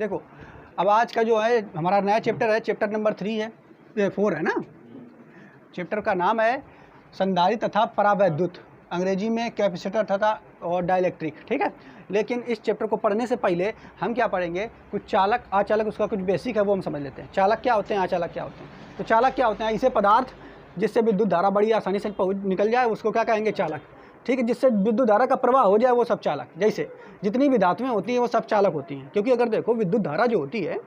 देखो अब आज का जो है हमारा नया चैप्टर है, चैप्टर नंबर 3 है, 4 है ना। चैप्टर का नाम है संधारित्र तथा परावैद्युत, अंग्रेजी में कैपेसिटर तथा और डाइलेक्ट्रिक, ठीक है। लेकिन इस चैप्टर को पढ़ने से पहले हम क्या पढ़ेंगे, कुछ चालक आचालक, उसका कुछ बेसिक है वो हम समझ लेते हैं। चालक क्या होते हैं, आचालक क्या होते हैं। तो चालक क्या होते हैं, ऐसे पदार्थ जिससे विद्युत धारा बड़ी आसानी से निकल जाए उसको क्या कहेंगे, चालक, ठीक है। जिससे विद्युत धारा का प्रवाह हो जाए वो सब चालक। जैसे जितनी भी धातुएं होती हैं वो सब चालक होती हैं, क्योंकि अगर देखो विद्युत धारा जो होती है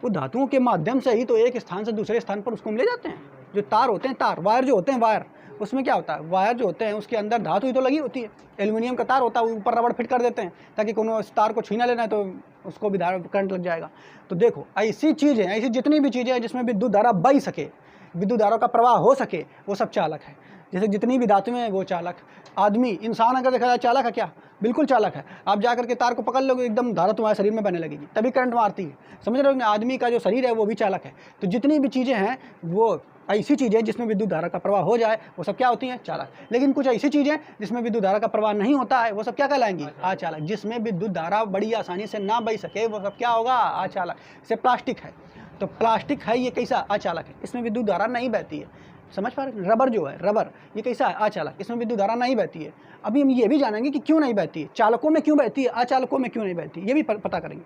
वो धातुओं के माध्यम से ही तो एक स्थान से दूसरे स्थान पर उसको हम ले जाते हैं। जो तार होते हैं, तार वायर जो होते हैं, वायर उसमें क्या होता है, वायर जो होते हैं उसके अंदर धातु ही तो लगी होती है। एल्युमिनियम का तार होता है, ऊपर रबड़ फिट कर देते हैं ताकि कोनो इस तार को छीना लेना है तो उसको भी धारा करंट लग जाएगा। तो देखो ऐसी चीज़ें, ऐसी जितनी भी चीज़ें हैं जिसमें विद्युत धारा बह सके, विद्युत धारा का प्रवाह हो सके, वो सब चालक है। जैसे जितनी भी धातुएं हैं वो चालक। आदमी, इंसान अगर देखा जाए चालक है क्या, बिल्कुल चालक है। आप जाकर के तार को पकड़ लोगे एकदम धारा तुम्हारे शरीर में बहने लगेगी, तभी करंट मारती है। समझ रहे हो ना, आदमी का जो शरीर है वो भी चालक है। तो जितनी भी चीज़ें हैं वो ऐसी चीज़ें जिसमें विद्युत धारा का प्रवाह हो जाए वो सब क्या होती हैं, चालक। लेकिन कुछ ऐसी चीज़ें जिसमें विद्युत धारा का प्रवाह नहीं होता है वो सब क्या कहलाएंगी, अचालक। जिसमें विद्युत धारा बड़ी आसानी से ना बह सके वो सब क्या होगा, अचालक। जैसे प्लास्टिक है, तो प्लास्टिक है ये कैसा, अचालक है, इसमें विद्युत धारा नहीं बहती है। समझ पा रहे। रबर जो है, रबर ये कैसा है, अचालक, इसमें विद्युत धारा नहीं बहती है। अभी हम ये भी जानेंगे कि क्यों नहीं बहती है, चालकों में क्यों बहती है, अचालकों में क्यों नहीं बहती है, ये भी पता करेंगे।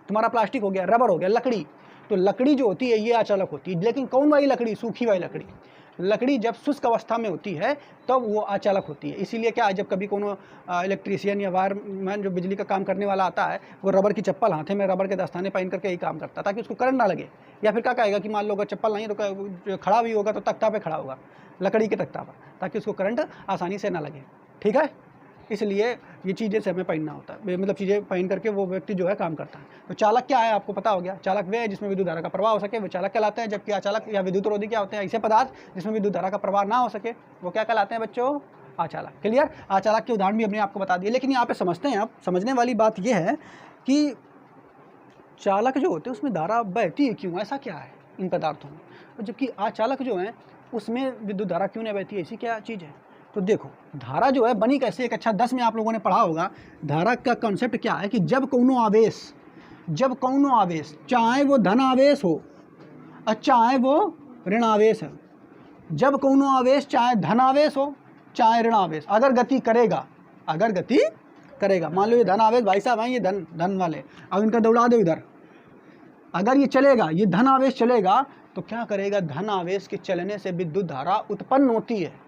तुम्हारा प्लास्टिक हो गया, रबर हो गया, लकड़ी, तो लकड़ी जो होती है ये अचालक होती है। लेकिन कौन वाली लकड़ी, सूखी वाली लकड़ी। लकड़ी जब शुष्क अवस्था में होती है तब वो अचालक होती है। इसीलिए क्या है, जब कभी कोनो इलेक्ट्रीशियन या वायरमैन जो बिजली का काम करने वाला आता है वो रबर की चप्पल, हाथे में रबर के दस्ताने पहन करके यही काम करता है ताकि उसको करंट ना लगे। या फिर क्या कहेगा कि मान लो अगर चप्पल नहीं तो खड़ा भी होगा तो तख्ता पे खड़ा होगा, लकड़ी के तख्ता पर, ताकि उसको करंट आसानी से ना लगे, ठीक है। इसलिए ये चीज़ें से हमें पहनना होता है, मतलब चीज़ें पहन करके वो व्यक्ति जो है काम करता है। तो चालक क्या है आपको पता हो गया, चालक वे है जिसमें विद्युत धारा का प्रवाह हो सके वो चालक कहलाते हैं। जबकि अचालक या विद्युतरोधी क्या होते हैं, ऐसे पदार्थ जिसमें विद्युत धारा का प्रवाह ना हो सके वो क्या कहलाते हैं बच्चों, अचालक। क्लियर। अचालक के उदाहरण भी हमने आपको बता दिए। लेकिन यहाँ पे समझते हैं, आप समझने वाली बात यह है कि चालक जो होते हैं उसमें धारा बहती है क्यों, ऐसा क्या है इन पदार्थों में, और जबकि अचालक जो है उसमें विद्युत धारा क्यों नहीं बहती है, ऐसी क्या चीज़ है। तो देखो धारा जो है बनी कैसे, एक अच्छा 10 में आप लोगों ने पढ़ा होगा। धारा का कॉन्सेप्ट क्या है कि जब कौनो आवेश चाहे वो धन आवेश हो और चाहे वो ऋण आवेश है, जब कौनो आवेश चाहे धन आवेश हो चाहे ऋण आवेश अगर गति करेगा, मान लो ये धन आवेश, भाई साहब हैं ये धन वाले, अब इनका दौड़ा दो इधर, अगर ये चलेगा, ये धन आवेश चलेगा तो क्या करेगा, धन आवेश के चलने से विद्युत धारा उत्पन्न होती है।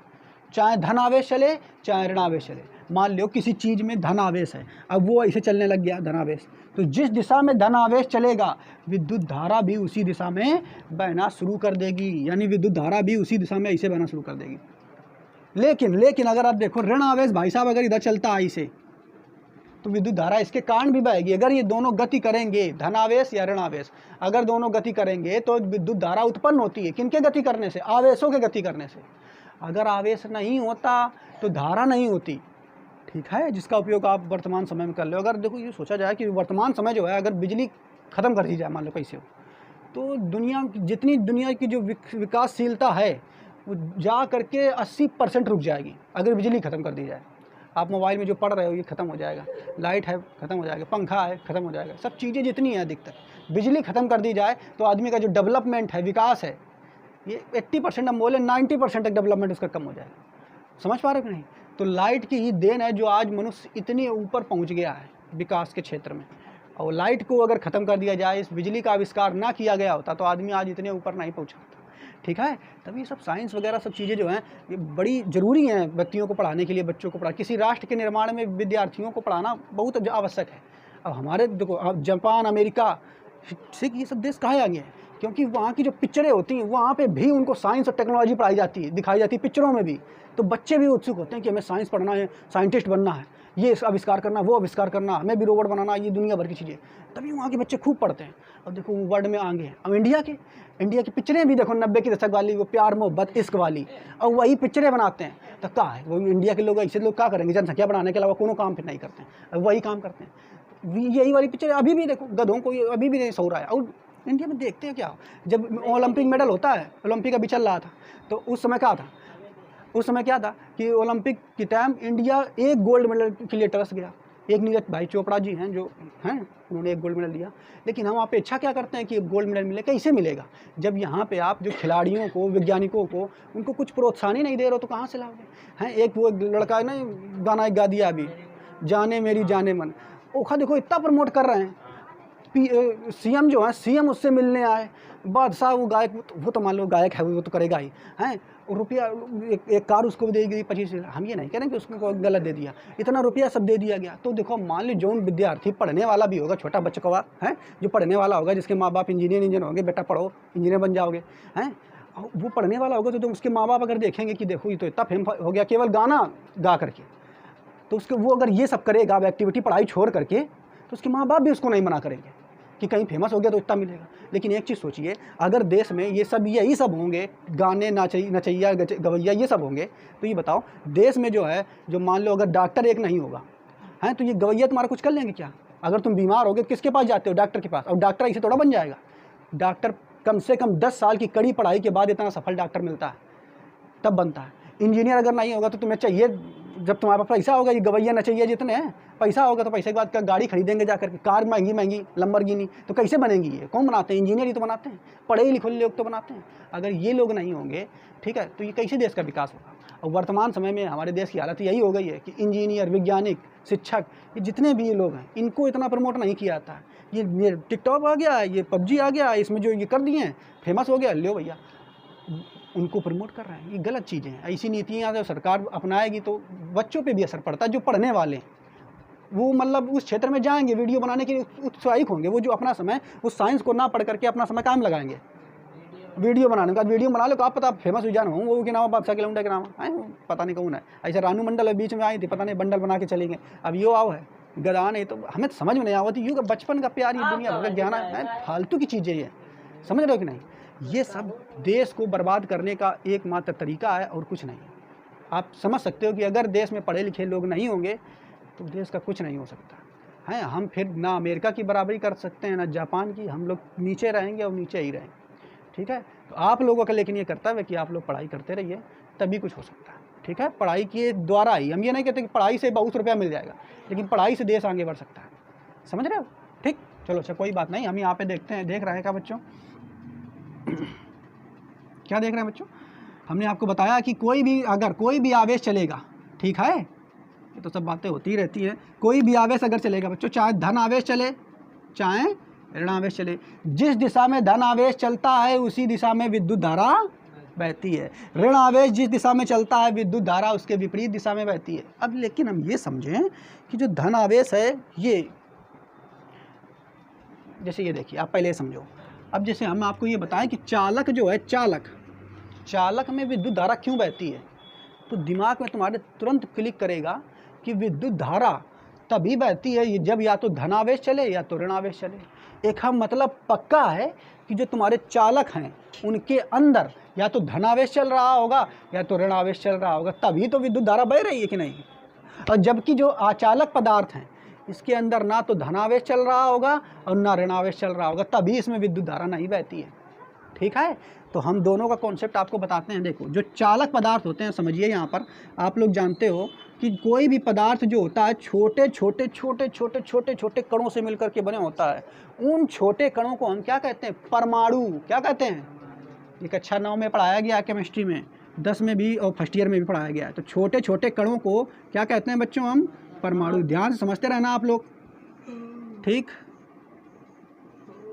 चाहे धन आवेश चले चाहे ऋण आवेश चले। मान लो किसी चीज़ में धन आवेश है, अब वो ऐसे चलने लग गया धन आवेश, तो जिस दिशा में धन आवेश चलेगा विद्युत धारा भी उसी दिशा में बहना शुरू कर देगी, यानी विद्युत धारा भी उसी दिशा में ऐसे बहना शुरू कर देगी। लेकिन अगर आप देखो ऋण आवेश, भाई साहब अगर इधर चलता है ऐसे तो विद्युत धारा इसके कारण भी बहेगी। अगर ये दोनों गति करेंगे, धन आवेश या ऋण आवेश, अगर दोनों गति करेंगे तो विद्युत धारा उत्पन्न होती है। किनके गति करने से, आवेशों के गति करने से। अगर आवेश नहीं होता तो धारा नहीं होती, ठीक है, जिसका उपयोग आप वर्तमान समय में कर लो। अगर देखो ये सोचा जाए कि वर्तमान समय जो है अगर बिजली ख़त्म कर दी जाए, मान लो कैसे हो, तो जितनी दुनिया की जो विकासशीलता है वो जा करके 80% रुक जाएगी अगर बिजली ख़त्म कर दी जाए। आप मोबाइल में जो पढ़ रहे हो ये ख़त्म हो जाएगा, लाइट है ख़त्म हो जाएगा, पंखा है ख़त्म हो जाएगा, सब चीज़ें जितनी हैं अधिकतर बिजली ख़त्म कर दी जाए तो आदमी का जो डेवलपमेंट है, विकास है, ये 80% हम बोले 90% तक डेवलपमेंट उसका कम हो जाएगा। समझ पा रहे हो कि नहीं। तो लाइट की ही देन है जो आज मनुष्य इतने ऊपर पहुंच गया है विकास के क्षेत्र में। और लाइट को अगर ख़त्म कर दिया जाए, इस बिजली का आविष्कार ना किया गया होता तो आदमी आज इतने ऊपर नहीं पहुंचा होता, ठीक है। तब ये सब साइंस वगैरह सब चीज़ें जो हैं ये बड़ी ज़रूरी हैं व्यक्तियों को पढ़ाने के लिए, बच्चों को किसी राष्ट्र के निर्माण में विद्यार्थियों को पढ़ाना बहुत आवश्यक है। अब हमारे देखो, अब जापान, अमेरिका से ये सब देश कहाँ आगे हैं, क्योंकि वहाँ की जो पिक्चरें होती हैं वहाँ पे भी उनको साइंस और टेक्नोलॉजी पढ़ाई जाती है, दिखाई जाती है पिक्चरों में भी। तो बच्चे भी उत्सुक होते हैं कि हमें साइंस पढ़ना है, साइंटिस्ट बनना है, ये आविष्कार करना, वो आविष्कार करना, हमें भी रोबोट बनाना, ये दुनिया भर की चीज़ें। तभी वहाँ के बच्चे खूब पढ़ते हैं। अब देखो वो वर्ल्ड में आगे हैं। अब इंडिया की पिक्चरें भी देखो 90 के दशक वाली, वो प्यार मोहब्बत इश्क वाली, और वही पिक्चरें बनाते हैं। तो क्या है, वो इंडिया के लोग, ऐसे लोग क्या करेंगे, जनसंख्या बढ़ाने के अलावा कोनो काम फिर नहीं करते हैं, अब वही काम करते हैं। यही वाली पिक्चरें अभी भी देखो, गधों को अभी भी नहीं सो रहा है। और इंडिया में देखते हैं क्या, जब ओलंपिक मेडल होता है, ओलंपिक अभी चल रहा था, तो उस समय क्या था कि ओलंपिक के टाइम इंडिया एक गोल्ड मेडल के लिए तरस गया। एक नीरज भाई चोपड़ा जी हैं जो हैं, उन्होंने एक गोल्ड मेडल लिया। लेकिन हम अपेक्षा क्या करते हैं कि गोल्ड मेडल मिले, कैसे मिलेगा जब यहाँ पे आप जो खिलाड़ियों को, वैज्ञानिकों को, उनको कुछ प्रोत्साहन ही नहीं दे रहे हो, तो कहाँ से लाओगे हैं। एक वो लड़का है ना, गाना गा दिया अभी, जाने मेरी जाने मन, ओखा देखो इतना प्रमोट कर रहे हैं। सीएम जो है, सीएम उससे मिलने आए, बादशाह वो गायक, वो तो मान लो गायक है, वो तो करेगा ही हैं। रुपया एक कार उसको दे गई 25, हम ये नहीं कह रहे कि उसको गलत दे दिया, इतना रुपया सब दे दिया गया। तो देखो मान लो जो विद्यार्थी पढ़ने वाला भी होगा, छोटा बच्चा का है जो पढ़ने वाला होगा, जिसके माँ बाप इंजीनियर होंगे, बेटा पढ़ो इंजीनियर बन जाओगे हैं, वो पढ़ने वाला होगा, तो उसके माँ बाप अगर देखेंगे कि देखो ये तो इतना फेमस हो गया केवल गाना गा करके, तो उसके वो अगर ये सब करेगा एक्टिविटी पढ़ाई छोड़ करके, तो उसके माँ बाप भी उसको नहीं मना करेंगे कि कहीं फेमस हो गया तो इतना मिलेगा। लेकिन एक चीज़ सोचिए, अगर देश में ये सब यही सब होंगे, गाने नचैया गवैया ये सब होंगे, तो ये बताओ देश में जो है, जो मान लो अगर डॉक्टर एक नहीं होगा हैं, तो ये गवैया तुम्हारा कुछ कर लेंगे क्या? अगर तुम बीमार होगे किसके पास जाते हो? डॉक्टर के पास। और डॉक्टर ऐसे थोड़ा बन जाएगा। डॉक्टर कम से कम 10 साल की कड़ी पढ़ाई के बाद इतना सफल डॉक्टर मिलता है, तब बनता है। इंजीनियर अगर नहीं होगा तो तुम्हें चाहिए, जब तुम्हारे पास पैसा होगा, ये गवैया नचैया जितने हैं, पैसा होगा तो पैसे के बाद गाड़ी खरीदेंगे जाकर के, कार महंगी महंगी लंबरगिनी, तो कैसे बनेंगी? ये कौन बनाते हैं? इंजीनियर ही तो बनाते हैं, पढ़े लिखे लोग तो बनाते हैं। अगर ये लोग नहीं होंगे, ठीक है, तो ये कैसे देश का विकास होगा? और वर्तमान समय में हमारे देश की हालत यही हो गई है कि इंजीनियर, वैज्ञानिक, शिक्षक, ये जितने भी ये लोग हैं, इनको इतना प्रमोट नहीं किया जाता है। ये टिकटॉक आ गया, ये पबजी आ गया, इसमें जो ये कर दिए हैं, फेमस हो गया, लो भैया उनको प्रमोट कर रहे हैं। ये गलत चीज़ें हैं। ऐसी नीतियाँ जब सरकार अपनाएगी तो बच्चों पे भी असर पड़ता है। जो पढ़ने वाले हैं वो मतलब उस क्षेत्र में जाएंगे, वीडियो बनाने के लिए उत्साहित होंगे। वो जो अपना समय उस साइंस को ना पढ़ करके अपना समय काम लगाएंगे वीडियो बनाने का। वीडियो बना लो, आप पता फेमस हो जाना हूँ, वो के नाम बादशाह किलोमीटर के नाम है, पता नहीं कौन है। ऐसा रानू मंडल बीच में आई थी, पता नहीं बंडल बना के चली गए। अब यो आओ है गदा नहीं, तो हमें तो समझ में नहीं आवती। यूँ बचपन का प्यार, ये दुनिया भर का ज्ञान है, फालतू की चीज़ें ये, समझ रहे हो कि नहीं? ये सब देश को बर्बाद करने का एकमात्र तरीका है और कुछ नहीं। आप समझ सकते हो कि अगर देश में पढ़े लिखे लोग नहीं होंगे तो देश का कुछ नहीं हो सकता है। हम फिर ना अमेरिका की बराबरी कर सकते हैं, ना जापान की। हम लोग नीचे रहेंगे और नीचे ही रहेंगे, ठीक है। तो आप लोगों का लेकिन ये कर्तव्य है कि आप लोग पढ़ाई करते रहिए, तभी कुछ हो सकता है, ठीक है। पढ़ाई के द्वारा ही, हम ये नहीं कहते कि पढ़ाई से बहुत रुपया मिल जाएगा, लेकिन पढ़ाई से देश आगे बढ़ सकता है, समझ रहे हो? ठीक, चलो अच्छा, कोई बात नहीं। हम यहाँ पे देखते हैं, देख रहे हैं क्या बच्चों? क्या देख रहे हैं बच्चों? हमने आपको बताया कि कोई भी अगर कोई भी आवेश चलेगा, ठीक है, ये तो सब बातें होती रहती है। कोई भी आवेश अगर चलेगा बच्चों, चाहे धन आवेश चले चाहे ऋण आवेश चले, जिस दिशा में धन आवेश चलता है उसी दिशा में विद्युत धारा बहती है। ऋण आवेश जिस दिशा में चलता है, विद्युत धारा उसके विपरीत दिशा में बहती है। अब लेकिन हम ये समझें कि जो धन आवेश है, ये जैसे ये देखिए, आप पहले समझो। अब जैसे हम आपको ये बताएं कि चालक जो है, चालक में विद्युत धारा क्यों बहती है, तो दिमाग में तुम्हारे तुरंत क्लिक करेगा कि विद्युत धारा तभी बहती है जब या तो धनावेश चले या तो ऋणावेश चले। एक हम मतलब पक्का है कि जो तुम्हारे चालक हैं उनके अंदर या तो धनावेश चल रहा होगा या तो ऋणावेश चल रहा होगा, तभी तो विद्युत धारा बह रही है कि नहीं। और जबकि जो अचालक पदार्थ हैं, इसके अंदर ना तो धनावेश चल रहा होगा और ना ऋणावेश चल रहा होगा, तभी इसमें विद्युत धारा नहीं बहती है, ठीक है। तो हम दोनों का कॉन्सेप्ट आपको बताते हैं। देखो, जो चालक पदार्थ होते हैं, समझिए यहाँ पर आप लोग जानते हो कि कोई भी पदार्थ जो होता है छोटे छोटे कणों से मिलकर के बने होता है। उन छोटे कणों को हम क्या कहते हैं? परमाणु। क्या कहते हैं? ये कक्षा 9 में पढ़ाया गया, केमिस्ट्री में 10 में भी और फर्स्ट ईयर में भी पढ़ाया गया है। तो छोटे छोटे कणों को क्या कहते हैं बच्चों? हम परमाणु। ध्यान से समझते रहना आप लोग, ठीक।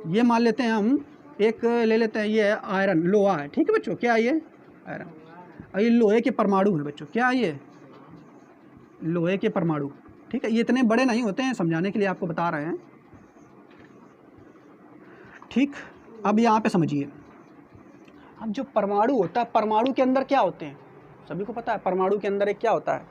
ये मान लेते हैं हम, एक ले लेते हैं, ये आयरन, लोहा है, ठीक है बच्चों। क्या है ये? आयरन। और ये लोहे के परमाणु है बच्चों। क्या है ये? लोहे के परमाणु, ठीक है। ये इतने बड़े नहीं होते हैं, समझाने के लिए आपको बता रहे हैं, ठीक। अब यहाँ पे समझिए, अब जो परमाणु होता है, परमाणु के अंदर क्या होते हैं? सभी को पता है परमाणु के अंदर एक क्या होता है?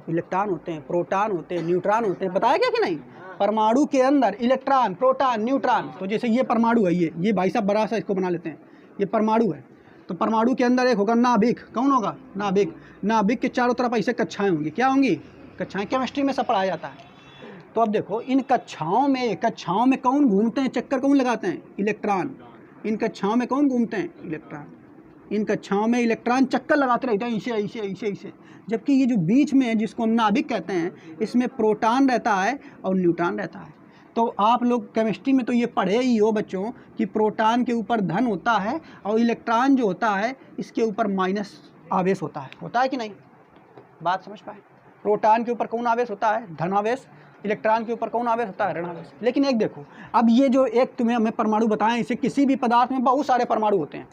इलेक्ट्रॉन होते हैं, प्रोटॉन होते हैं, न्यूट्रॉन होते हैं। बताया क्या कि नहीं? परमाणु के अंदर इलेक्ट्रॉन, प्रोटॉन, न्यूट्रॉन। तो जैसे ये परमाणु है, ये भाई साहब बड़ा सा इसको बना लेते हैं, ये परमाणु है। तो परमाणु के अंदर एक होगा नाभिक। कौन होगा? नाभिक। नाभिक के चारों तरफ ऐसे कक्षाएं होंगी। क्या होंगी? कक्षाएं। केमिस्ट्री में सब पढ़ाया जाता है। तो अब देखो, इन कक्षाओं में कौन घूमते हैं, चक्कर कौन लगाते हैं? इलेक्ट्रॉन। इन कक्षाओं में कौन घूमते हैं? इलेक्ट्रॉन। इन कक्षाओं में इलेक्ट्रॉन चक्कर लगाते रहते हैं ऐसे ऐसे ऐसे ऐसे, जबकि ये जो बीच में है जिसको हम नाभिक कहते हैं, इसमें प्रोटॉन रहता है और न्यूट्रॉन रहता है। तो आप लोग केमिस्ट्री में तो ये पढ़े ही हो बच्चों कि प्रोटॉन के ऊपर धन होता है और इलेक्ट्रॉन जो होता है इसके ऊपर माइनस आवेश होता है कि नहीं? बात समझ पाए? प्रोटॉन के ऊपर कौन आवेश होता है? धन आवेश। इलेक्ट्रॉन के ऊपर कौन आवेश होता है? ऋण आवेश। लेकिन एक देखो, अब ये जो एक तुम्हें हमें परमाणु बताएं, इसे किसी भी पदार्थ में बहुत सारे परमाणु होते हैं।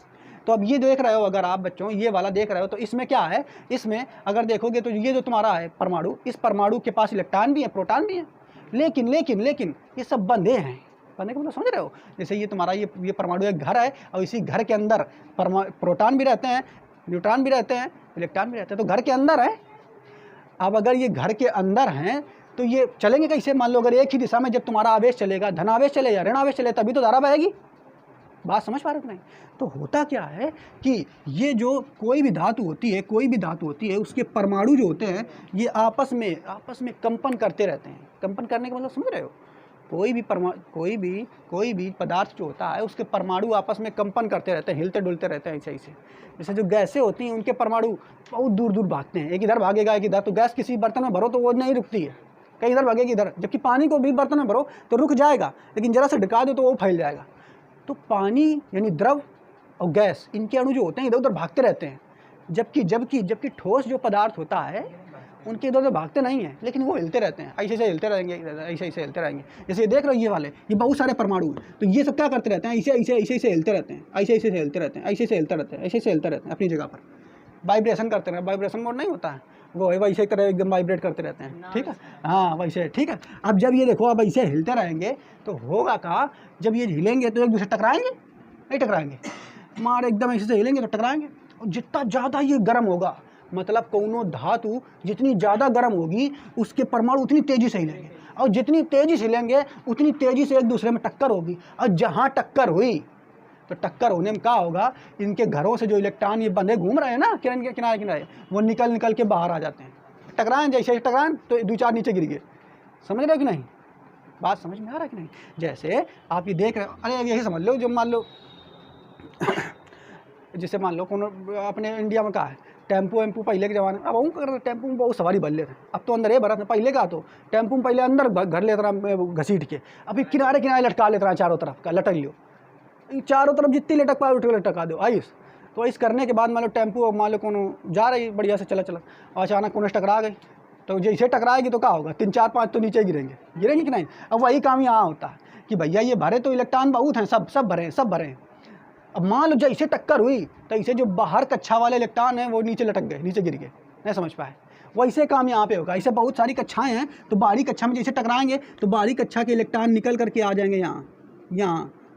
तो अब ये देख रहे हो अगर आप बच्चों, ये वाला देख रहे हो, तो इसमें क्या है, इसमें अगर देखोगे तो ये जो तुम्हारा है परमाणु, इस परमाणु के पास इलेक्ट्रॉन भी है, प्रोटॉन भी है, लेकिन लेकिन लेकिन ये सब बंधे हैं। बंधे का मतलब समझ रहे हो? जैसे ये तुम्हारा ये परमाणु एक घर है और इसी घर के अंदर प्रोटॉन भी रहते हैं, न्यूट्रॉन भी रहते हैं, इलेक्ट्रॉन भी रहते हैं, तो घर के अंदर है। अब अगर ये घर के अंदर हैं तो ये चलेंगे कैसे? मान लो अगर एक ही दिशा में जब तुम्हारा आवेश चलेगा, धन आवेश चले या ऋण आवेश चले, तभी तो धारा बहेगी। बात समझ पा रहे हो नहीं? तो होता क्या है कि ये जो कोई भी धातु होती है उसके परमाणु जो होते हैं ये आपस में कंपन करते रहते हैं। कंपन करने का मतलब समझ रहे हो? कोई भी पदार्थ जो होता है उसके परमाणु आपस में कंपन करते रहते हैं, हिलते डुलते रहते हैं ऐसे। जैसे जो गैसें होती हैं उनके परमाणु बहुत दूर दूर भागते हैं, एक इधर भागेगा एक इधर। तो गैस किसी बर्तन में भरो तो वो नहीं रुकती है, कहीं इधर भागेगी इधर, जबकि पानी को भी बर्तन में भरो तो रुक जाएगा, लेकिन जरा से ढका दो तो वो फैल जाएगा। तो पानी यानी द्रव और गैस, इनके अणु जो होते हैं इधर उधर भागते रहते हैं, जबकि ठोस जो पदार्थ होता है उनके इधर उधर भागते नहीं हैं, लेकिन वो हिलते रहते हैं, ऐसे ऐसे हिलते रहेंगे, ऐसे ऐसे हिलते रहेंगे। जैसे ये देख रहे हो ये वाले, ये बहुत सारे परमाणु हैं, तो ये सब क्या करते रहते हैं, ऐसे ऐसे ऐसे ऐसे हिलते रहते हैं, ऐसे ऐसे हिलते रहते हैं, ऐसे ऐसे हिलते रहते हैं, ऐसे ऐसे हिलते रहते हैं अपनी जगह पर, वाइब्रेशन करते हैं। वाइब्रेशन मोड नहीं होता है वो, वैसे तरह एकदम वाइब्रेट करते रहते हैं, ठीक है? हाँ वैसे, ठीक है। अब जब ये देखो, अब ऐसे हिलते रहेंगे तो होगा क्या, जब ये हिलेंगे तो एक दूसरे टकराएंगे? नहीं टकराएंगे, मार एकदम ऐसे से हिलेंगे तो टकराएंगे। और जितना ज़्यादा ये गर्म होगा, मतलब कोनो धातु जितनी ज़्यादा गर्म होगी उसके परमाणु उतनी तेज़ी से हिलेंगे, और जितनी तेज़ी से हिलेंगे उतनी तेज़ी से एक दूसरे में टक्कर होगी। और जहाँ टक्कर हुई तो टक्कर होने में क्या होगा, इनके घरों से जो इलेक्ट्रॉन ये बंधे घूम रहे हैं ना किनारे किनारे, वो निकल के बाहर आ जाते हैं। टकराएं, जैसे टकराएं तो 2-4 नीचे गिर गए। समझ रहे हो कि नहीं? बात समझ में आ रहा है कि नहीं? जैसे आप ये देख रहे हो, अरे यही समझ लो, जो मान लो जैसे मान लो कोनो अपने इंडिया में कहा है टेम्पो वेम्पू पहले के ज़माने में, अब वो कर टेम्पो में बहुत सवारी भर लेते हैं, अब तो अंदर ये भरा था। पहले का तो टेम्पो में पहले अंदर घर लेता रहा घसीट के, अभी किनारे लटका लेता रहा, चारों तरफ का लटक लियो, चारों तरफ जितनी लटक पाए उठ लटका दो आइस। तो इस करने के बाद मान लो टेम्पो, मान लो कोनो जा रही बढ़िया से चला और अचानक कोनो टकरा गई, तो जैसे टकराएगी तो क्या होगा, 3-4-5 तो नीचे गिरेंगे कि नहीं? अब वही काम यहाँ होता है कि भैया ये भरे तो इलेक्ट्रॉन बहुत हैं, सब भरे हैं। अब मान लो जैसे टक्कर हुई तो इसे जो बाहर कक्षा वाले इलेक्ट्रॉन हैं वो नीचे लटक गए, नीचे गिर गए, नहीं समझ पाए? वैसे काम यहाँ पे होगा। ऐसे बहुत सारी कक्षाएं हैं, तो बाहरी कक्षा में जैसे टकराएंगे तो बाहरी कक्षा के इलेक्ट्रॉन निकल करके आ जाएंगे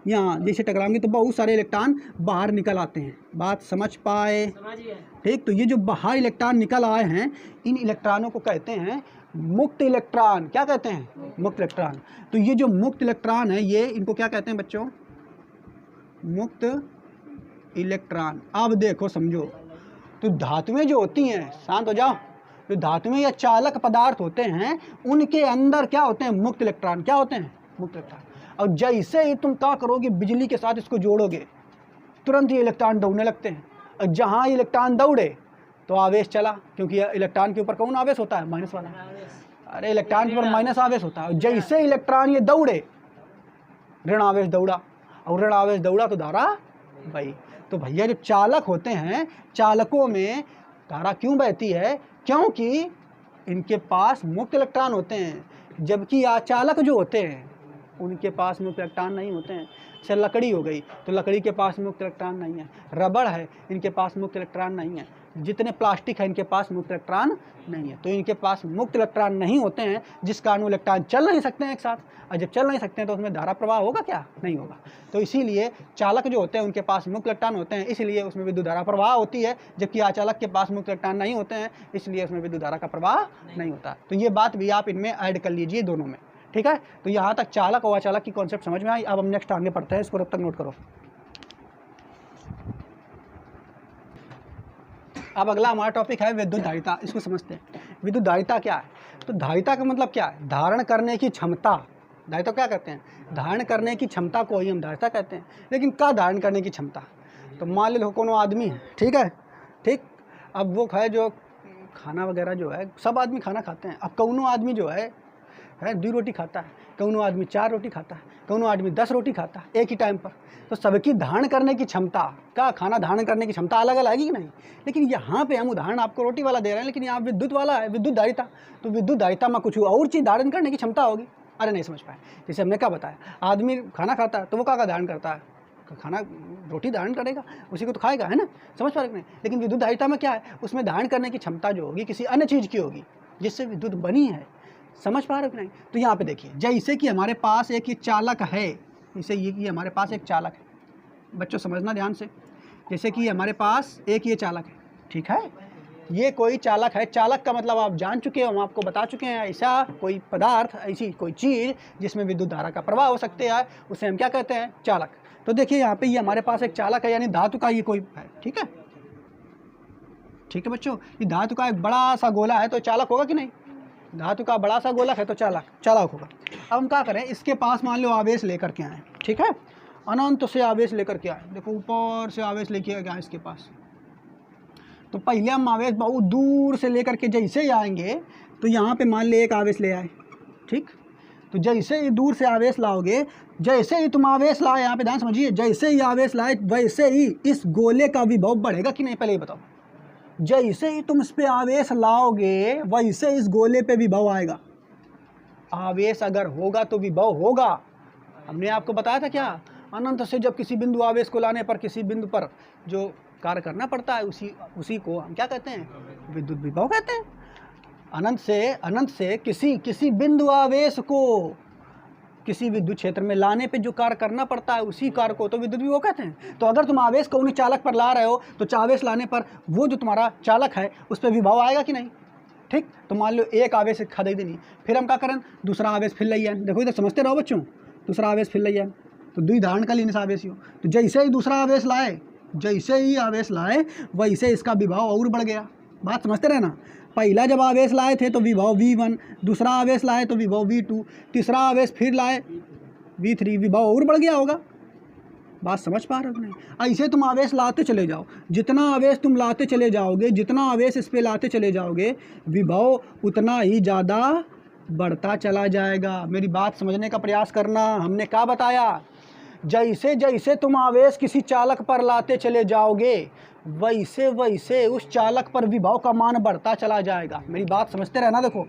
यहाँ जैसे टकराएंगे तो बहुत सारे इलेक्ट्रॉन बाहर निकल आते हैं। बात समझ पाए? ठीक। तो ये जो बाहर इलेक्ट्रॉन निकल आए हैं, इन इलेक्ट्रॉनों को कहते हैं मुक्त इलेक्ट्रॉन। क्या कहते हैं? मुक्त इलेक्ट्रॉन। तो ये जो मुक्त इलेक्ट्रॉन है, ये इनको क्या कहते हैं बच्चों? मुक्त इलेक्ट्रॉन। अब देखो समझो, तो धातुएं जो होती हैं, शांत हो जाओ, जो धातुएं या चालक पदार्थ होते हैं उनके अंदर क्या होते हैं? मुक्त इलेक्ट्रॉन। क्या होते हैं? मुक्त इलेक्ट्रॉन। और जैसे ही तुम क्या करोगे, बिजली के साथ इसको जोड़ोगे, तुरंत ये इलेक्ट्रॉन दौड़ने लगते हैं। और जहाँ इलेक्ट्रॉन दौड़े तो आवेश चला, क्योंकि इलेक्ट्रॉन के ऊपर कौन आवेश होता है? माइनस वाला। अरे इलेक्ट्रॉन के ऊपर माइनस आवेश होता है। जैसे इलेक्ट्रॉन ये दौड़े, ऋण आवेश दौड़ा, और ऋण आवेश दौड़ा तो धारा बही। तो भैया जो चालक होते हैं, चालकों में धारा क्यों बहती है? क्योंकि इनके पास मुक्त इलेक्ट्रॉन होते हैं, जबकि अचालक जो होते हैं उनके पास मुक्त इलेक्ट्रॉन नहीं होते हैं। जैसे लकड़ी हो गई तो लकड़ी के पास मुक्त इलेक्ट्रॉन नहीं है, रबड़ है इनके पास मुक्त इलेक्ट्रॉन नहीं है, जितने प्लास्टिक है इनके पास मुक्त इलेक्ट्रॉन नहीं है। तो इनके पास मुक्त इलेक्ट्रॉन नहीं होते हैं, जिस कारण वो इलेक्ट्रॉन चल नहीं सकते हैं एक साथ। और जब चल नहीं सकते हैं तो उसमें धारा प्रवाह होगा क्या? नहीं होगा। तो इसीलिए चालक जो होते हैं उनके पास मुक्त इलेक्ट्रॉन होते हैं, इसलिए उसमें विद्युत धारा प्रवाह होती है, जबकि अचालक के पास मुक्त इलेक्ट्रॉन नहीं होते हैं, इसलिए उसमें विद्युत धारा का प्रवाह नहीं होता। तो ये बात भी आप इनमें ऐड कर लीजिए दोनों में, ठीक है? तो यहाँ तक चालक और अचालक की कॉन्सेप्ट समझ में आई। अब हम नेक्स्ट आगे पढ़ते हैं, इसको तब तक नोट करो। अब अगला हमारा टॉपिक है विद्युत धारिता। इसको समझते हैं। विद्युत धारिता क्या है? तो धारिता का मतलब क्या है? धारण करने की क्षमता। धारिता क्या कहते हैं? धारण करने की क्षमता को ही हम धारिता कहते हैं। लेकिन क्या धारण करने की क्षमता? तो मान लो कोनो आदमी है, ठीक है, ठीक। अब वो है जो खाना वगैरह जो है, सब आदमी खाना खाते हैं। अब कौनो आदमी जो है 2 रोटी खाता है, कौनो आदमी 4 रोटी खाता है, कौनो आदमी 10 रोटी खाता है एक ही टाइम पर। तो सबकी धारण करने की क्षमता का, खाना धारण करने की क्षमता अलग अलग है कि नहीं। लेकिन यहाँ पे हम उदाहरण आपको रोटी वाला दे रहे हैं, लेकिन यहाँ विद्युत वाला है, विद्युत धारिता। तो विद्युत धारिता में कुछ और चीज़ धारण करने की क्षमता होगी। अरे नहीं समझ पाए। जैसे हमने क्या बताया, आदमी खाना खाता है तो वो क्या धारण करता है, खाना रोटी धारण करेगा, उसी को तो खाएगा, है ना। समझ पा रहे नहीं। लेकिन विद्युत धारिता में क्या है, उसमें धारण करने की क्षमता जो होगी किसी अन्य चीज़ की होगी जिससे विद्युत बनी है। समझ पा रहे हो कि नहीं। तो यहाँ पे देखिए, जैसे कि हमारे पास एक ये चालक है, जैसे ये हमारे पास एक चालक है, बच्चों समझना ध्यान से। जैसे कि हमारे पास एक ये चालक है, ठीक है, ये कोई चालक है। चालक का मतलब आप जान चुके हो, हम आपको बता चुके हैं, ऐसा कोई पदार्थ, ऐसी कोई चीज़ जिसमें विद्युत धारा का प्रवाह हो सकते हैं, उसे हम क्या कहते हैं, चालक। तो देखिए यहाँ पे ये हमारे पास एक चालक है, यानी धातु का ये कोई है, ठीक है, ठीक है बच्चों। ये धातु का एक बड़ा सा गोला है तो चालक होगा कि नहीं। धातु का बड़ा सा गोलक है तो चालक होगा। अब हम क्या करें, इसके पास मान लो आवेश लेकर के आए, ठीक है, अनंत से आवेश लेकर के आए। देखो ऊपर से आवेश लेके गया इसके पास। तो पहले हम आवेश बहुत दूर से लेकर के जैसे ही आएंगे, तो यहाँ पे मान ले एक आवेश ले आए, ठीक। तो जैसे ही दूर से आवेश लाओगे, जैसे ही तुम आवेश लाए, यहाँ पे ध्यान समझिए, जैसे ही आवेश लाए वैसे ही इस गोले का विभव बढ़ेगा कि नहीं, पहले ये बताओ। जैसे ही तुम इस पे आवेश लाओगे वैसे इस गोले पे विभव आएगा। आवेश अगर होगा तो विभव होगा। हमने आपको बताया था क्या, अनंत से जब किसी बिंदु आवेश को लाने पर किसी बिंदु पर जो कार्य करना पड़ता है उसी को हम क्या कहते हैं, विद्युत विभव कहते हैं। अनंत से किसी बिंदु आवेश को किसी विद्युत क्षेत्र में लाने पे जो कार्य करना पड़ता है उसी कार्य को तो विद्युत विभव कहते हैं। तो अगर तुम आवेश को उन्हीं चालक पर ला रहे हो तो आवेश लाने पर वो जो तुम्हारा चालक है उस पर विभव आएगा कि नहीं, ठीक। तो मान लो एक आवेश खरीद देनी, फिर हम क्या करें, दूसरा आवेश फिर ले आए। देखो इधर समझते रहो बच्चों, दूसरा आवेश फिर ले आए तो दुई धारण का लेने से आवेश हो। तो जैसे ही दूसरा आवेश लाए, जैसे ही आवेश लाए वैसे इसका विभव और बढ़ गया। बात समझते रहना। पहला जब आवेश लाए थे तो विभव V1, दूसरा आवेश लाए तो विभव V2, तीसरा आवेश फिर लाए V3, विभव और बढ़ गया होगा। बात समझ पा रहे हो नहीं। ऐसे तुम आवेश लाते चले जाओ, जितना आवेश तुम लाते चले जाओगे, जितना आवेश इस पे लाते चले जाओगे, विभव उतना ही ज़्यादा बढ़ता चला जाएगा। मेरी बात समझने का प्रयास करना। हमने क्या बताया, जैसे जैसे तुम आवेश किसी चालक पर लाते चले जाओगे वैसे वैसे उस चालक पर विभव का मान बढ़ता चला जाएगा। मेरी बात समझते रहना। देखो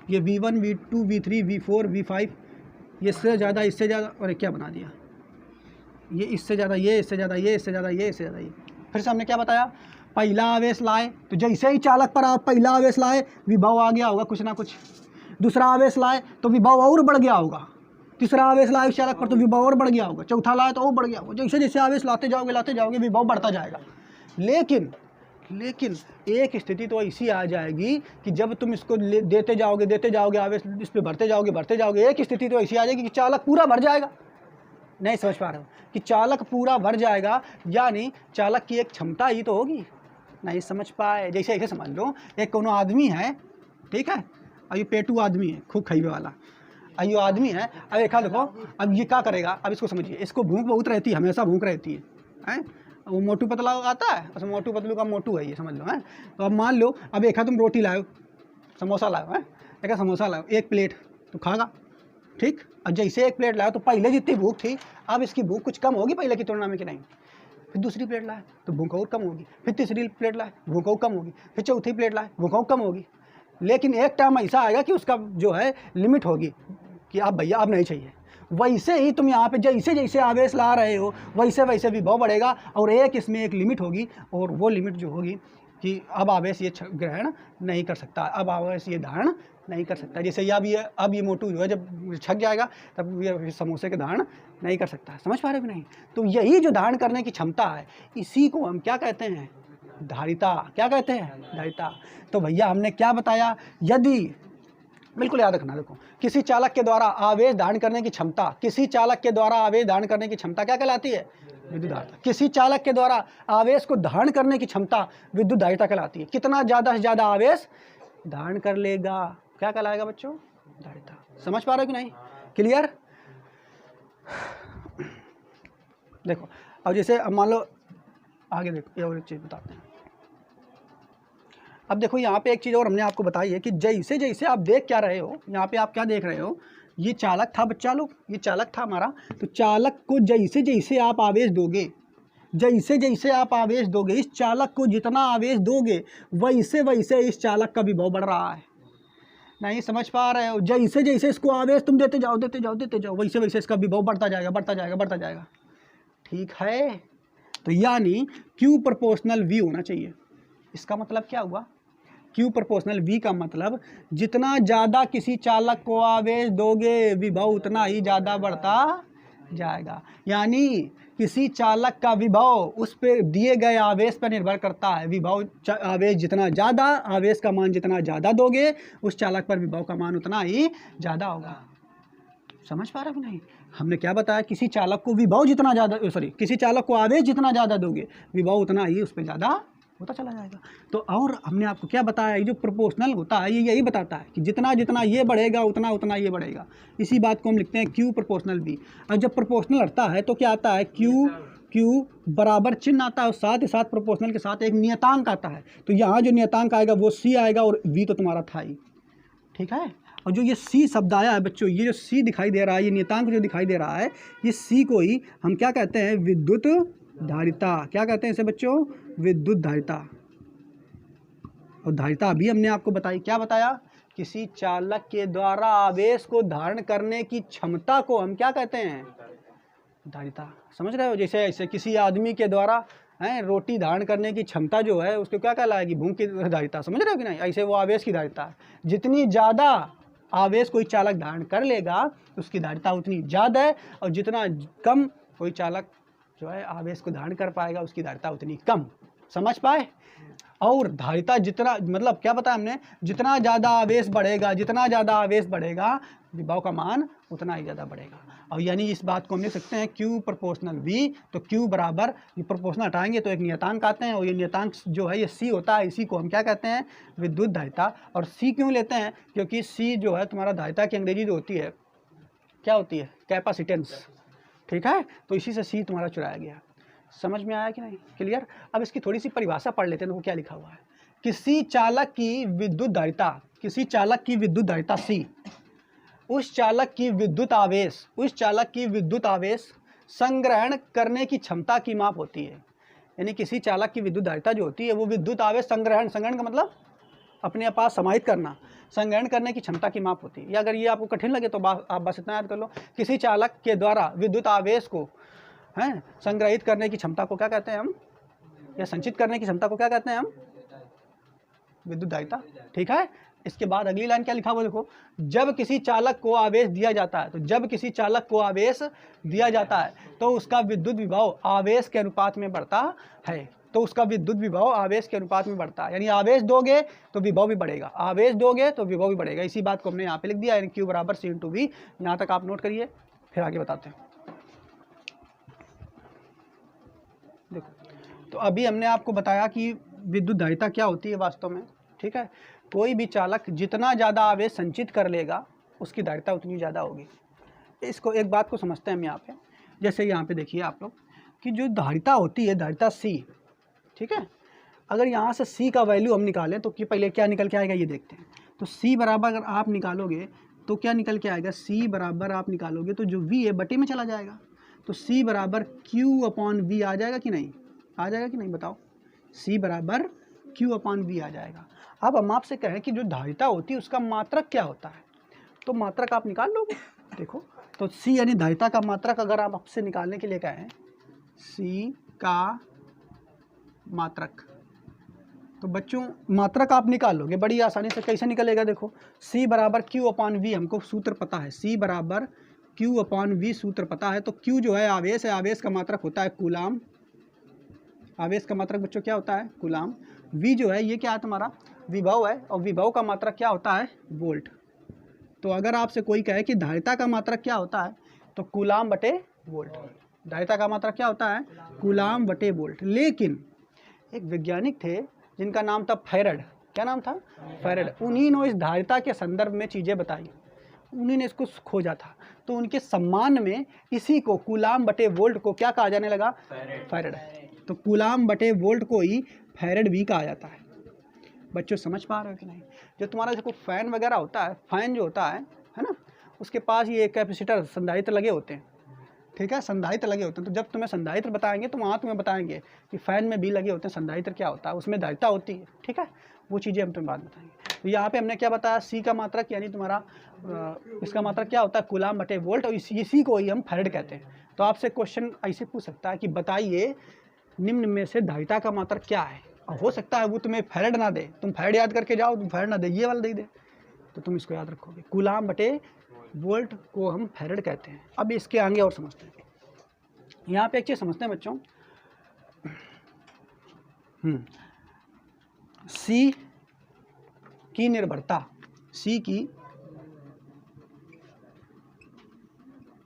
ये V1, V2, V3, V4, V5, ये इससे ज़्यादा, इससे ज़्यादा, और क्या बना दिया, ये इससे ज़्यादा, ये इससे ज़्यादा, ये इससे ज़्यादा, ये इससे ज़्यादा, ये। फिर से हमने क्या बताया, पहला आवेश लाए तो जैसे ही चालक पर आप पहला आवेश लाए विभव आ गया होगा कुछ ना कुछ। दूसरा आवेश लाए तो विभव और बढ़ गया होगा। तीसरा आवेश लाए उस चालक पर तो विभव और बढ़ गया होगा। चौथा लाए तो और बढ़ गया होगा। जैसे जैसे आवेश लाते जाओगे विभव बढ़ता जाएगा। लेकिन एक स्थिति तो ऐसी आ जाएगी कि जब तुम इसको देते जाओगे आवेश इस पर बढ़ते जाओगे, एक स्थिति तो ऐसी आ जाएगी कि चालक पूरा भर जाएगा। नहीं समझ पा रहे हो कि चालक पूरा भर जाएगा, यानी चालक की एक क्षमता ही तो होगी। नहीं समझ पाए। जैसे ऐसे समझ लो, एक कोनो आदमी है, ठीक है, और ये पेटू आदमी है, खूब खाइबे वाला, और ये आदमी है। अब एक देखो, अब ये क्या करेगा, अब इसको समझिए, इसको भूख बहुत रहती है, हमेशा भूख रहती है। वो मोटू पतला आता है, बस मोटू पतलू का मोटू है ये, समझ लो है। तो अब मान लो, अब एक तुम रोटी लाओ, समोसा लाओ, है एक समोसा लाओ, एक प्लेट तो खागा, ठीक। और जैसे एक प्लेट लाया तो पहले जितनी भूख थी अब इसकी भूख कुछ कम होगी पहले की तुलना में कि नहीं। फिर दूसरी प्लेट लाए तो भूख और कम होगी, फिर तीसरी प्लेट लाए भूख और कम होगी, फिर चौथी प्लेट लाए भूख और कम होगी। लेकिन एक टाइम ऐसा आएगा कि उसका जो है लिमिट होगी कि आप भैया अब नहीं चाहिए। वैसे ही तुम यहाँ पे जैसे जैसे आवेश ला रहे हो वैसे वैसे विभव बढ़ेगा, और एक इसमें एक लिमिट होगी, और वो लिमिट जो होगी कि अब आवेश ये ग्रहण नहीं कर सकता, अब आवेश ये धारण नहीं कर सकता। जैसे अब ये मोटू जो है जब छक जाएगा तब ये समोसे के धारण नहीं कर सकता। समझ पा रहे हो कि नहीं। तो यही जो धारण करने की क्षमता है इसी को हम क्या कहते हैं, धारिता। क्या कहते हैं, धारिता। तो भैया हमने क्या बताया, यदि बिल्कुल याद रखना, देखो किसी चालक के द्वारा आवेश धारण करने की क्षमता, किसी चालक के द्वारा आवेश धारण करने की क्षमता क्या कहलाती है, विद्युत धारिता। किसी चालक के द्वारा आवेश को धारण करने की क्षमता विद्युत धारिता कहलाती है। कितना ज़्यादा से ज़्यादा आवेश धारण कर लेगा क्या कहलाएगा बच्चों, धारिता। समझ पा रहे हो कि नहीं, क्लियर। देखो अब जैसे अब मान लो आगे देखो ये और एक चीज़ बताते हैं। अब देखो यहाँ पे एक चीज़ और हमने आपको बताई है कि जैसे जैसे आप देख क्या रहे हो, यहाँ पे आप क्या देख रहे हो, ये चालक था बच्चा लोग, ये चालक था हमारा। तो चालक को जैसे जैसे आप आवेश दोगे, जैसे जैसे आप आवेश दोगे, इस चालक को जितना आवेश दोगे वैसे वैसे इस चालक का विभव बढ़ रहा है। नहीं समझ पा रहे हो? जैसे जैसे इसको आवेश तुम देते जाओ देते जाओ देते जाओ, वैसे वैसे इसका विभव बढ़ता जाएगा बढ़ता जाएगा बढ़ता जाएगा। ठीक है, तो यानी Q प्रोपोर्शनल V होना चाहिए। इसका मतलब क्या हुआ? Q प्रोपोर्शनल V का मतलब जितना ज़्यादा किसी चालक को आवेश दोगे विभव उतना ही ज़्यादा बढ़ता जाएगा। यानी किसी चालक का विभव उस पर दिए गए आवेश पर निर्भर करता है। विभव आवेश जितना ज़्यादा, आवेश का मान जितना ज़्यादा दोगे उस चालक पर विभव का मान उतना ही ज़्यादा होगा। समझ पा रहे हो कि नहीं? हमने क्या बताया, किसी चालक को विभव जितना ज़्यादा, किसी चालक को आवेश जितना ज़्यादा दोगे विभव उतना ही उस पर ज़्यादा होता चला जाएगा। तो और हमने आपको क्या बताया, ये जो प्रोपोर्शनल होता है ये यही बताता है कि जितना जितना ये बढ़ेगा उतना उतना ये बढ़ेगा। इसी बात को हम लिखते हैं Q प्रोपोर्शनल V। और जब प्रोपोर्शनल हटता है तो क्या आता है, Q बराबर चिन्ह आता है और साथ ही साथ प्रोपोर्शनल के साथ एक नियतांक आता है। तो यहाँ जो नियतांक आएगा वो C आएगा और V तो तुम्हारा था ही। ठीक है, और जो ये C शब्द आया है बच्चों, ये जो C दिखाई दे रहा है, ये नियतांक जो दिखाई दे रहा है, ये C को ही हम क्या कहते हैं, विद्युत धारिता। क्या कहते हैं इसे बच्चों, विद्युत धारिता। और धारिता अभी हमने आपको बताई, क्या बताया, किसी चालक के द्वारा आवेश को धारण करने की क्षमता को हम क्या कहते हैं, धारिता। समझ रहे हो? जैसे ऐसे किसी आदमी के द्वारा रोटी धारण करने की क्षमता जो है उसको क्या कहलाएगी, भूख की धारिता। समझ रहे हो कि नहीं? ऐसे वो आवेश की धारिता है। जितनी ज़्यादा आवेश कोई चालक धारण कर लेगा उसकी धारिता उतनी ज़्यादा है, और जितना कम कोई चालक जो है आवेश को धारण कर पाएगा उसकी धारिता उतनी कम। समझ पाए? और धारिता जितना, मतलब क्या बताया हमने, जितना ज़्यादा आवेश बढ़ेगा, जितना ज़्यादा आवेश बढ़ेगा विभव का मान उतना ही ज़्यादा बढ़ेगा। और यानी इस बात को हम लिख सकते हैं Q प्रोपोर्शनल V। तो Q बराबर, ये प्रोपोर्शनल हटाएंगे तो एक नियतांक आते हैं, और ये नियतांक जो है ये C होता है। इसी को हम क्या कहते हैं, विद्युत धारिता। और C क्यों लेते हैं, क्योंकि C जो है तुम्हारा धारिता की अंग्रेजी जो होती है क्या होती है, कैपेसिटेंस। ठीक है, तो इसी से C तुम्हारा चुराया गया। समझ में आया कि नहीं? क्लियर? अब इसकी थोड़ी सी परिभाषा पढ़ लेते हैं। देखो क्या लिखा हुआ है, किसी चालक की विद्युत धारिता, किसी चालक की विद्युत धारिता C उस चालक की विद्युत आवेश, उस चालक की विद्युत आवेश संग्रहण करने की क्षमता की माप होती है। यानी किसी चालक की विद्युत धारिता जो होती है वो विद्युत आवेश संग्रहण, संग्रहण का मतलब अपने पास समाहित करना, संग्रहण करने की क्षमता की माप होती है। या अगर ये आपको कठिन लगे तो आप बस इतना याद कर लो, किसी चालक के द्वारा विद्युत आवेश को संग्रहित करने की क्षमता को क्या कहते हैं हम, या संचित करने की क्षमता को क्या कहते हैं हम, विद्युत धारिता। ठीक है, इसके बाद अगली लाइन क्या लिखा हुआ देखो, जब किसी चालक को आवेश दिया जाता है, तो जब किसी चालक को आवेश दिया जाता है तो उसका विद्युत विभव आवेश के अनुपात में बढ़ता है। तो उसका विद्युत विभव आवेश के अनुपात में बढ़ता है। यानी आवेश दोगे तो विभव भी बढ़ेगा, आवेश दोगे तो विभव भी बढ़ेगा। इसी बात को हमने यहाँ पे लिख दिया, यानी Q बराबर C × V। यहाँ तक आप नोट करिए, फिर आगे बताते हैं। देखो, तो अभी हमने आपको बताया कि विद्युत धारिता क्या होती है वास्तव में। ठीक है, कोई भी चालक जितना ज़्यादा आवेश संचित कर लेगा उसकी धारिता उतनी ज़्यादा होगी। इसको एक बात को समझते हैं हम यहाँ पे। जैसे यहाँ पे देखिए आप लोग कि जो धारिता होती है, धारिता C, ठीक है, अगर यहाँ से C का वैल्यू हम निकालें तो कि पहले क्या निकल के आएगा ये देखते हैं। तो C बराबर अगर आप निकालोगे तो क्या निकल के आएगा, C बराबर आप निकालोगे तो जो V है बटे में चला जाएगा। तो C बराबर Q/V आ जाएगा कि नहीं, आ जाएगा कि नहीं बताओ, C बराबर Q/V आ जाएगा। अब हम आपसे कहें कि जो धारिता होती है उसका मात्रक क्या होता है, तो मात्रक आप निकाल लोगे। देखो, तो C यानी धारिता का मात्रक अगर आप आपसे निकालने के लिए कहें C का मात्रक, तो बच्चों मात्रक आप निकाल लोगे बड़ी आसानी से। कैसे निकलेगा, देखो C बराबर Q/V, हमको सूत्र पता है, C बराबर Q/V सूत्र पता है। तो Q जो है आवेश है, आवेश का मात्रक होता है कूलाम, आवेश का मात्रक बच्चों क्या होता है, कूलाम। V जो है ये क्या है तुम्हारा, विभव है, और विभव का मात्रक क्या होता है, वोल्ट। तो अगर आपसे कोई कहे कि धारिता का मात्रक क्या होता है, तो कूलाम बटे वोल्ट। धारिता का मात्रक क्या होता है, कूलाम बटे वोल्ट। लेकिन एक वैज्ञानिक थे जिनका नाम था फैरड। क्या नाम था, फैरड। उन्हीं ने इस धारिता के संदर्भ में चीज़ें बताई, उन्हीं ने इसको खोजा था। तो उनके सम्मान में इसी को कूलाम बटे वोल्ट को क्या कहा जाने लगा, फैरड। तो कूलाम बटे वोल्ट को ही फैरेड भी कहा जाता है। बच्चों समझ पा रहे हो कि नहीं? जो तुम्हारा देखो फैन वगैरह होता है, फैन जो होता है ना, उसके पास ये कैपेसिटर संधारित्र लगे होते हैं, ठीक है, संधारित्र लगे होते हैं। तो जब तुम्हें संधारित्र बताएंगे तो वहाँ तुम्हें बताएंगे कि फ़ैन में भी लगे होते हैं, संधारित्र क्या होता है, उसमें धारिता होती है, ठीक है, वो चीज़ें हम तुम्हें बाद बताएंगे। तो यहाँ पे हमने क्या बताया, सी का मात्रक यानी तुम्हारा इसका मात्रक क्या होता है, कूलाम बटे वोल्ट, और इसी को ही हम फैरेड कहते हैं। तो आपसे क्वेश्चन ऐसे पूछ सकता है कि बताइए निम्न में से धारिता का मात्रक क्या है, और हो सकता है वो तुम्हें फैरेड ना दे, तुम फैरेड याद करके जाओ, तुम फैरेड ना दे, ये वाला दे, तो तुम इसको याद रखोगे, कूलाम बटे वोल्ट को हम फैरेड कहते हैं। अब इसके आगे और समझते हैं। यहाँ पे एक चीज़ समझते हैं बच्चों, सी की निर्भरता, सी की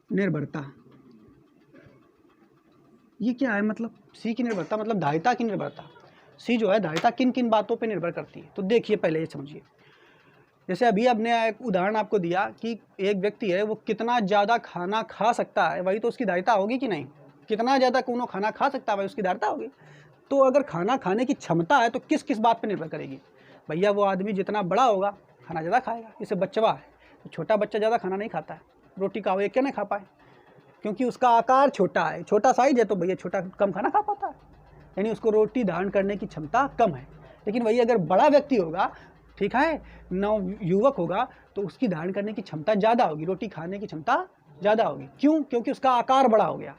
निर्भरता ये क्या है, मतलब सी की निर्भरता मतलब धारिता की निर्भरता। सी जो है धारिता किन किन बातों पे निर्भर करती है, तो देखिए पहले ये समझिए। जैसे अभी हमने एक उदाहरण आपको दिया कि एक व्यक्ति है वो कितना ज़्यादा खाना खा सकता है, वही तो उसकी धारिता होगी कि नहीं। कितना ज़्यादा कौन खाना खा सकता है, वही उसकी धारिता होगी। तो अगर खाना खाने की क्षमता है तो किस किस बात पर निर्भर करेगी, भैया वो आदमी जितना बड़ा होगा खाना ज़्यादा खाएगा। जैसे बच्चा है तो छोटा बच्चा ज़्यादा खाना नहीं खाता है, रोटी खाओ एक क्या नहीं खा पाए, क्योंकि उसका आकार छोटा है, छोटा साइज है, तो भैया छोटा कम खाना खा पाता है, यानी उसको रोटी धारण करने की क्षमता कम है। लेकिन वही अगर बड़ा व्यक्ति होगा, ठीक है, नव युवक होगा, तो उसकी धारण करने की क्षमता ज़्यादा होगी, रोटी खाने की क्षमता ज़्यादा होगी। क्यों? क्योंकि उसका आकार बड़ा हो गया।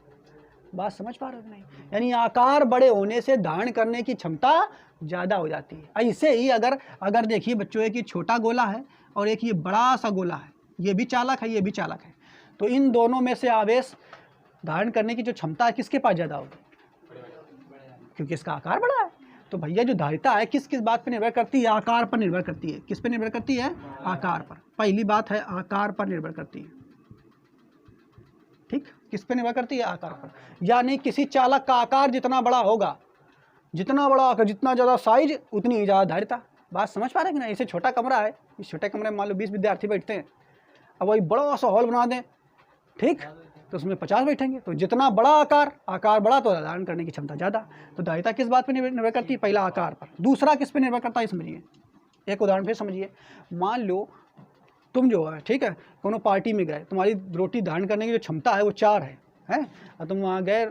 बात समझ पा रहे हो नहीं? यानी आकार बड़े होने से धारण करने की क्षमता ज़्यादा हो जाती है। ऐसे ही अगर देखिए बच्चों, एक ये छोटा गोला है और एक ये बड़ा सा गोला है, ये भी चालक है, ये भी चालक है, तो इन दोनों में से आवेश धारण करने की जो क्षमता है किसके पास ज़्यादा होगी, क्योंकि इसका आकार बड़ा है। तो भैया जो धारिता है किस किस बात पर निर्भर करती है, आकार पर निर्भर करती है। किस पर निर्भर करती है? आकार पर। पहली बात है आकार पर निर्भर करती है, ठीक, किस पे निर्भर करती है? आकार पर। यानी किसी चालक का आकार जितना बड़ा होगा, जितना बड़ा आकार, जितना ज़्यादा साइज, उतनी ही ज़्यादा धारिता। बात समझ पा रहे हैं कि ना? ऐसे छोटा कमरा है, इस छोटे कमरे में मान लो 20 विद्यार्थी बैठते हैं, अब वही बड़ा सा हॉल बना दें, ठीक, तो उसमें 50 बैठेंगे। तो जितना बड़ा आकार बड़ा तो धारण करने की क्षमता ज़्यादा। तो धारिता किस बात पर निर्भर करती है? पहला आकार पर। दूसरा किस पर निर्भर करता है समझिए, एक उदाहरण फिर समझिए। मान लो तुम जो है, ठीक है, कोनो पार्टी में गए, तुम्हारी रोटी धारण करने की जो क्षमता है वो 4 है, और तुम वहाँ गए,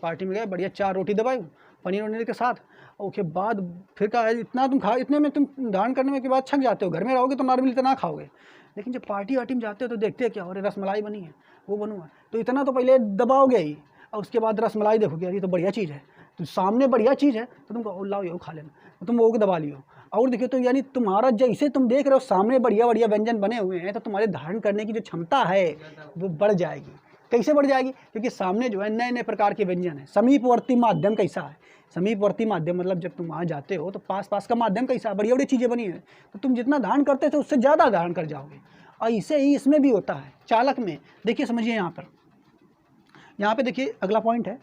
पार्टी में गए, बढ़िया 4 रोटी दबाई पनीर वनीर के साथ, और उसके बाद फिर क्या है, इतना तुम खा, इतने में तुम धारण करने के बाद थक जाते हो। घर में रहोगे तो नॉर्मली इतना खाओगे, लेकिन जब पार्टी वार्टी में जाते हो तो देखते हैं क्या हो रहा है, रसमलाई बनी है, वो बनू है, तो इतना तो पहले दबाओगे ही, और उसके बाद रसमलाई देखोगे, ये तो बढ़िया चीज़ है, तो सामने बढ़िया चीज़ है तो तुम कहो लाओ ये खा लेना, तो तुम वो दबा लियो। और देखिए तो यानी तुम्हारा जैसे तुम देख रहे हो सामने बढ़िया बढ़िया व्यंजन बने हुए हैं, तो तुम्हारे धारण करने की जो क्षमता है वो बढ़ जाएगी। कैसे बढ़ जाएगी? क्योंकि सामने जो है नए नए प्रकार के व्यंजन है। समीपवर्ती माध्यम कैसा है? समीपवर्ती माध्यम मतलब जब तुम वहाँ जाते हो तो पास पास का माध्यम कैसा, बढ़िया बढ़िया चीज़ें बनी है, तो तुम जितना धारण करते थे उससे ज़्यादा धारण कर जाओगे। और ऐसे ही इसमें भी होता है, चालक में। देखिए समझिए यहाँ पे देखिए अगला पॉइंट है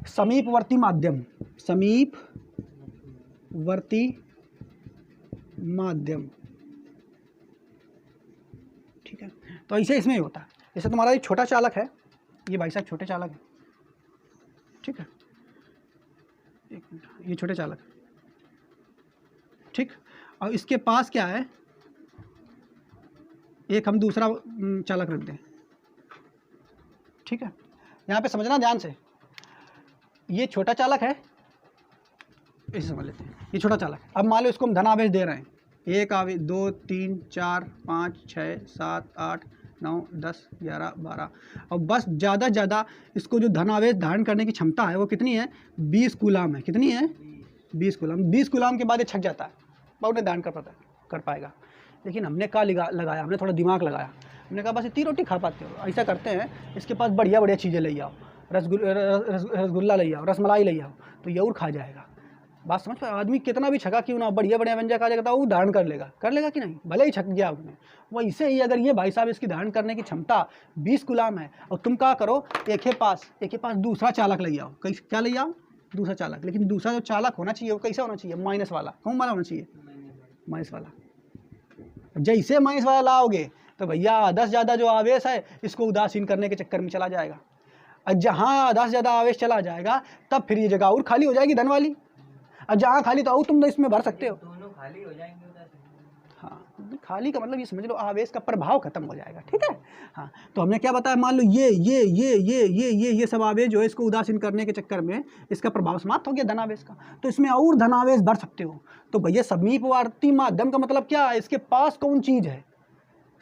समीपवर्ती माध्यम, समीपवर्ती माध्यम, ठीक है। तो ऐसे इसमें ही होता है। जैसे तुम्हारा ये छोटा चालक है, ये भाई साहब छोटे चालक है, ठीक है, एक मिनट, ये छोटे चालक, ठीक, और इसके पास क्या है, एक हम दूसरा चालक रख दें, ठीक है। यहाँ पे समझना ध्यान से, ये छोटा चालक है, इसे समझ लेते हैं, ये छोटा चालक है। अब मान लो इसको हम धनावेश दे रहे हैं, 1 आवेश, 2 3 4 5 6 7 8 9 10 11 12, और बस ज़्यादा इसको जो धनावेश धारण करने की क्षमता है वो कितनी है? 20 कूलाम है। कितनी है? 20 कूलाम। 20 कूलाम के बाद ये छक जाता है, बहुत नहीं धारण कर पाएगा। लेकिन हमने क्या लगाया, हमने थोड़ा दिमाग लगाया, हमने कहा बस इतनी रोटी खा पाते हो, ऐसा करते हैं इसके पास बढ़िया बढ़िया चीज़ें ले आओ, रसगुल्ला ले आओ, रसमलाई ले आओ, तो ये और खा जाएगा। बात समझ पाए? आदमी कितना भी छका क्यों ना, बढ़िया बढ़िया व्यंजन खा जाएगा, वो धारण कर लेगा कि नहीं, भले ही छक गया उसमें। वैसे ही अगर ये भाई साहब इसकी धारण करने की क्षमता 20 गुलाम है, और तुम क्या करो, एक के पास दूसरा चालक ले आओ। क्या ले आओ? दूसरा चालक। लेकिन दूसरा जो चालक होना चाहिए वो कैसा होना चाहिए? माइनस वाला। कौन वाला होना चाहिए? माइनस वाला। जैसे माइनस वाला लाओगे तो भैया 10 ज़्यादा जो आवेश है इसको उदासीन करने के चक्कर में चला जाएगा। और जहाँ आधा से ज़्यादा आवेश चला जाएगा तब फिर ये जगह और खाली हो जाएगी धन वाली, और जहाँ खाली तो और तुम इसमें भर सकते हो। दोनों खाली हो जाएंगे उधर से। हाँ, खाली का मतलब ये समझ लो आवेश का प्रभाव खत्म हो जाएगा, ठीक है। हाँ, तो हमने क्या बताया, मान लो ये सब आवेश जो है इसको उदासीन करने के चक्कर में इसका प्रभाव समाप्त हो गया धनावेश का, तो इसमें और धनावेश भर सकते हो। तो भैया समीपवर्ती माध्यम का मतलब क्या है, इसके पास कौन चीज़ है,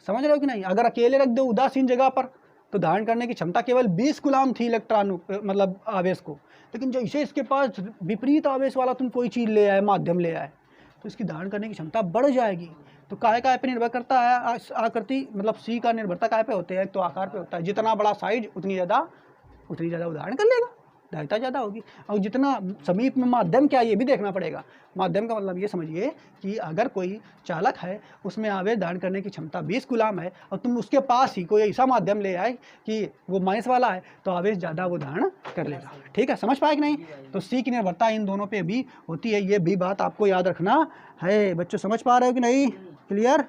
समझ रहे हो कि नहीं। अगर अकेले रख दो उदासीन जगह पर तो धारण करने की क्षमता केवल 20 कूलाम थी इलेक्ट्रॉन मतलब आवेश को, लेकिन जैसे इसके पास विपरीत आवेश वाला तुम कोई चीज़ ले आए, माध्यम ले आए, तो इसकी धारण करने की क्षमता बढ़ जाएगी। तो काय पे निर्भर करता है, आकृति मतलब सी का निर्भरता काय पे होते हैं, तो आकार पे होता है। जितना बड़ा साइज उतनी ज़्यादा उदाहरण कर लेगा, धारिता ज़्यादा होगी। और जितना समीप में माध्यम क्या, ये भी देखना पड़ेगा। माध्यम का मतलब ये समझिए कि अगर कोई चालक है उसमें आवेश धारण करने की क्षमता 20 कूलाम है और तुम उसके पास ही कोई ऐसा माध्यम ले आए कि वो माइनस वाला है, तो आवेश ज़्यादा वो धारण कर लेगा, ठीक है। समझ पाए कि नहीं। तो सी की निर्भरता इन दोनों पे भी होती है, ये भी बात आपको याद रखना है। बच्चों समझ पा रहे हो कि नहीं, क्लियर।